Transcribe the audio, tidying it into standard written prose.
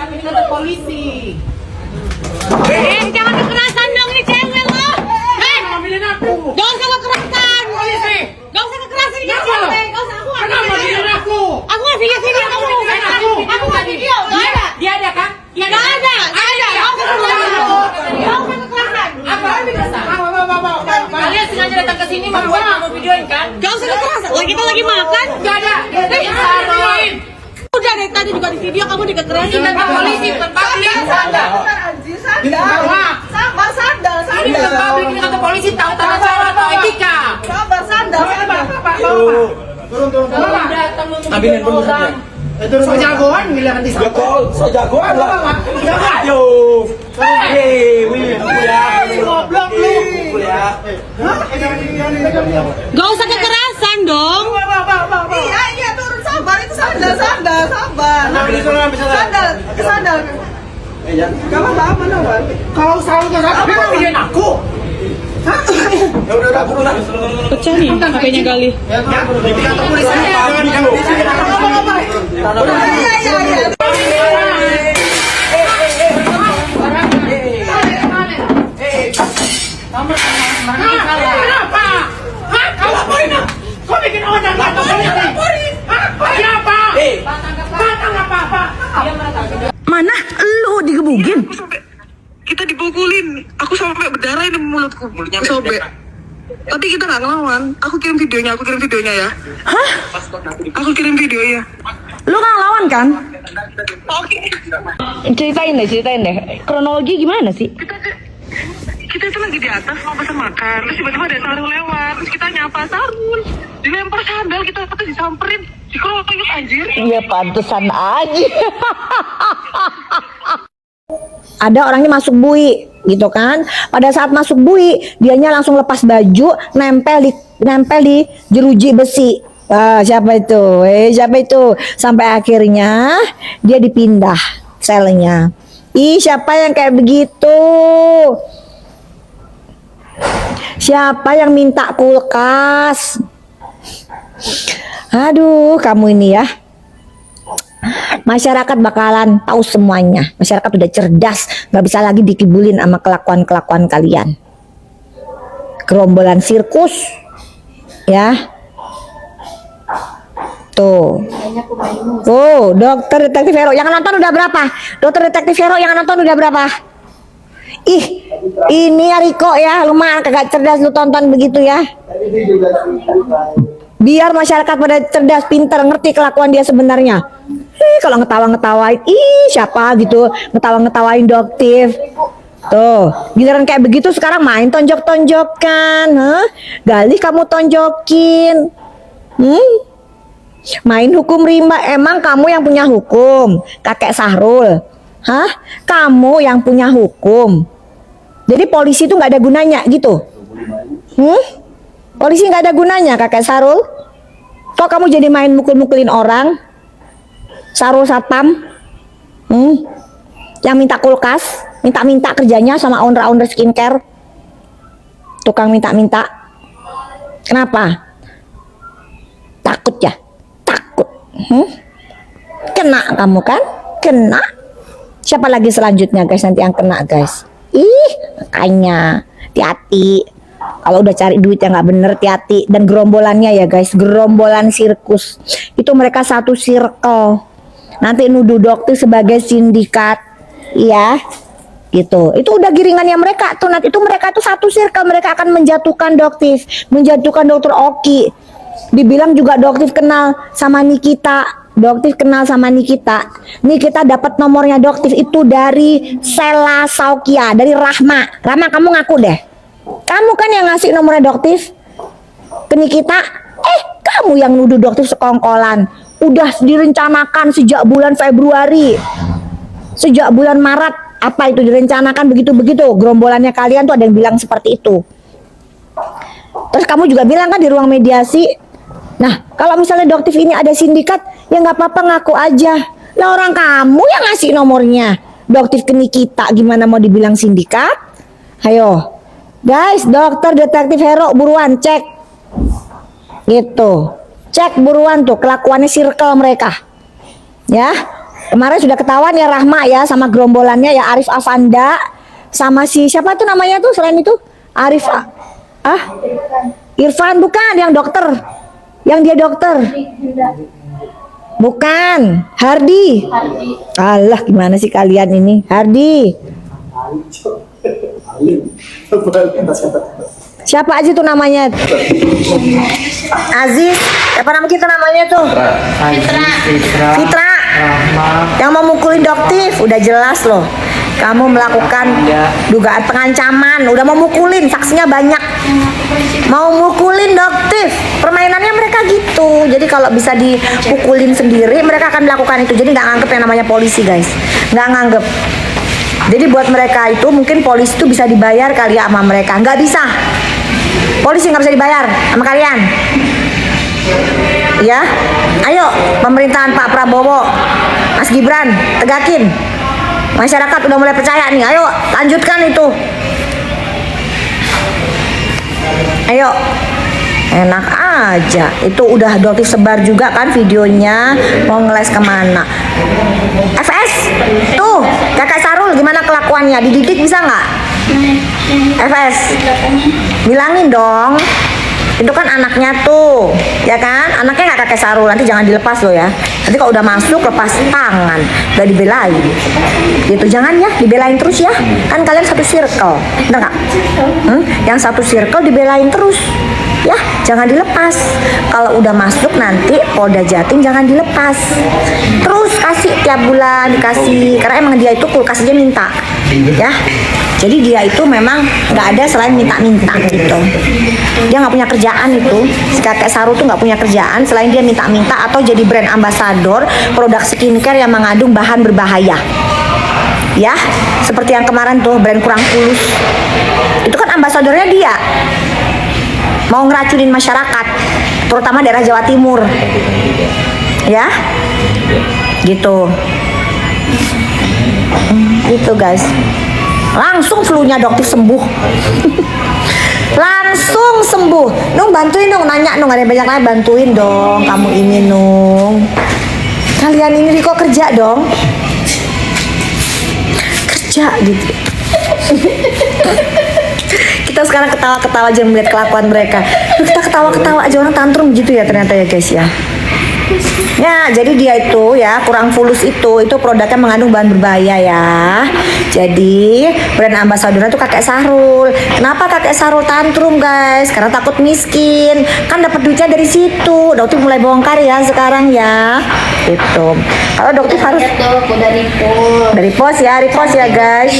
ini kata polisi. Jangan kekerasan dong, ini cewek lo. Ambilin aku. Gak usah kekerasan. Polisi. Gak usah kekerasan, ini Kenapa? cewek. Gak usah, aku Kenapa ambilin aku? Aku nggak video kamu. Aku nggak video, gak ada. Dia ada kan? Dia Gak ada. Gak usah kekerasan. Gak usah kekerasan. Apa? Kalian sengaja datang ke sini membuat kamu videoin kan? Gak usah kekerasan. Kita lagi makan. Gak ada. Videoin. Udah dari tadi juga di video kamu dikekerasin. Ini kata polisi bukan publik. Sadar. Ini bukan publik, ini kata polisi tahu tata cara atau etika. Turun. Ambilin orang. So jagoan miliaran di sana. So jagoan lah. Ayo. Wih, ya. Goblok lu. Ya. Gak usah kekerasan dong. Iya turun sabar itu sadar. Sadar. Gak apa-apa Nawan. Kalau selalu ke sana, Apa videoin aku? Ya udah turun lah. Pecah nih HP-nya Gali. ya di kantor polisi jangan di sini. Iya. Kenapa? Hah? Kamu laporin ah? Kau bikin orang laporin? Hah? Kenapa? Batang apa-apa? Mana lu digebugin? Kita dipukulin, aku sampai berdarah ini mulutku sobek. Tapi kita nggak ngelawan. Aku kirim videonya ya. Hah? Aku kirim videonya. Lu nggak lawan kan? Oke. Ceritain deh. Kronologi gimana sih? Kita itu lagi di atas mau pesan makan, terus tiba-tiba ada Sarul lewat, terus kita nyapa Sarul, dilempar sandal, kita disamperin, dikeroyok anjir. Iya pantesan aja. Ada orangnya masuk bui gitu kan. Pada saat masuk bui, dianya langsung lepas baju, nempel di jeruji besi. Siapa itu? Sampai akhirnya dia dipindah selnya. Ih, siapa yang kayak begitu? Siapa yang minta kulkas? Aduh, kamu ini ya. Masyarakat bakalan tahu semuanya. Masyarakat udah cerdas, nggak bisa lagi dikibulin sama kelakuan kalian. Gerombolan sirkus, ya. Tuh, dokter detektif Hero yang nonton udah berapa? Dokter detektif Hero yang nonton udah berapa? Ih, ini ya Riko ya, lumayan kagak cerdas lu tonton begitu ya. Biar masyarakat pada cerdas, pinter, ngerti kelakuan dia sebenarnya. Kalau ngetawain, siapa gitu ngetawain doktif. Tuh, giliran kayak begitu sekarang main tonjok-tonjokan, Gali kamu tonjokin, main hukum rimba. Emang kamu yang punya hukum, kakek Sahrul? Kamu yang punya hukum. Jadi polisi itu nggak ada gunanya gitu? Polisi nggak ada gunanya, kakek Sarul? Kok kamu jadi main mukul-mukulin orang? Sarul Satpam? Yang minta kulkas, minta-minta kerjanya sama owner-owner skincare, tukang minta-minta. Kenapa? Takut ya? Takut. Kena kamu kan? Kena. Siapa lagi selanjutnya guys nanti yang kena guys? Makanya hati-hati. Kalau udah cari duit yang nggak bener, hati-hati. Dan gerombolannya ya guys, gerombolan sirkus. Itu mereka satu circle. Nanti nuduh dokter sebagai sindikat, ya, gitu. Itu udah giringannya mereka tuh. Nanti itu mereka tuh satu circle. Mereka akan menjatuhkan doktif, menjatuhkan dokter Oki. Dibilang juga doktif kenal sama Nikita. Doktif kenal sama Nikita. Nikita dapat nomornya doktif itu dari Sela Saukia, dari Rahma. Rahma, kamu ngaku deh. Kamu kan yang ngasih nomornya doktif ke Nikita. Kamu yang nuduh doktif sekongkolan. Udah direncanakan sejak bulan Februari. Sejak bulan Maret. Apa itu direncanakan begitu-begitu. Gerombolannya kalian tuh ada yang bilang seperti itu. Terus kamu juga bilang kan di ruang mediasi. Nah, kalau misalnya doktif ini ada sindikat, ya nggak apa-apa ngaku aja. Lah orang kamu yang ngasih nomornya doktif ke Nikita, gimana mau dibilang sindikat? Ayo, guys, dokter detektif Hero buruan cek, gitu, cek buruan tuh kelakuannya circle mereka, ya. Kemarin sudah ketahuan ya Rahma ya sama gerombolannya ya, Arif Avanda sama si siapa tuh namanya tuh selain itu Arif Irfan bukan yang dokter, yang dia dokter bukan Hardi. Alah gimana sih kalian ini, Hardi siapa aja tuh namanya, Aziz apa nama kita namanya tuh, Fitra yang mau mukulin Doktif. Udah jelas loh kamu melakukan dugaan pengancaman, udah mau mukulin, saksinya banyak, mau mukulin Doktif. Permainannya mereka gitu, jadi kalau bisa dipukulin sendiri mereka akan melakukan itu. Jadi nggak nganggep yang namanya polisi guys, nggak nganggep. Jadi buat mereka itu mungkin polisi itu bisa dibayar kali ya sama mereka, nggak bisa. Polisi nggak bisa dibayar sama kalian. Ya, ayo pemerintahan Pak Prabowo, Mas Gibran, tegakin. Masyarakat udah mulai percaya nih, ayo lanjutkan itu. Ayo, enak aja. Itu udah Doktif sebar juga kan videonya, mau ngeles kemana. FS, tuh kakak Sarul gimana kelakuannya, dididik bisa nggak? FS, bilangin dong. Itu kan anaknya tuh, ya kan? Anaknya nggak kakek Sarul, nanti jangan dilepas loh ya. Nanti kalau udah masuk lepas tangan, gak dibelain. Gitu jangan ya, dibelain terus ya. Kan kalian satu circle, bener nggak? Yang satu circle dibelain terus, ya jangan dilepas. Kalau udah masuk nanti Polda Jatim jangan dilepas. Terus kasih tiap bulan dikasih, karena emang dia itu kulkas aja minta, ya. Jadi dia itu memang nggak ada selain minta-minta gitu. Dia nggak punya kerjaan itu. Si kakek Saru tuh nggak punya kerjaan selain dia minta-minta atau jadi brand ambassador produk skincare yang mengandung bahan berbahaya. Ya, seperti yang kemarin tuh brand kurang fulus. Itu kan ambasadornya dia. Mau ngeracunin masyarakat, terutama daerah Jawa Timur. Ya, gitu. Gitu guys. Langsung flu-nya Doktif sembuh. Langsung sembuh. Nung bantuin dong, nanya Nung, ada yang banyak lagi, bantuin dong kamu ini Nung. Kalian ini kok kerja dong. Kerja gitu. Kita sekarang ketawa-ketawa aja melihat kelakuan mereka. Kita ketawa-ketawa aja, orang tantrum gitu ya ternyata ya guys ya. Ya, jadi dia itu ya kurang fulus itu produknya mengandung bahan berbahaya ya. Jadi brand ambassadornya tuh kakek Sarul. Kenapa kakek Sarul tantrum guys? Karena takut miskin. Kan dapat duitnya dari situ. Dokter mulai bongkar ya sekarang ya. Itu. Kalau dokter harus dari pos dari pos ya guys.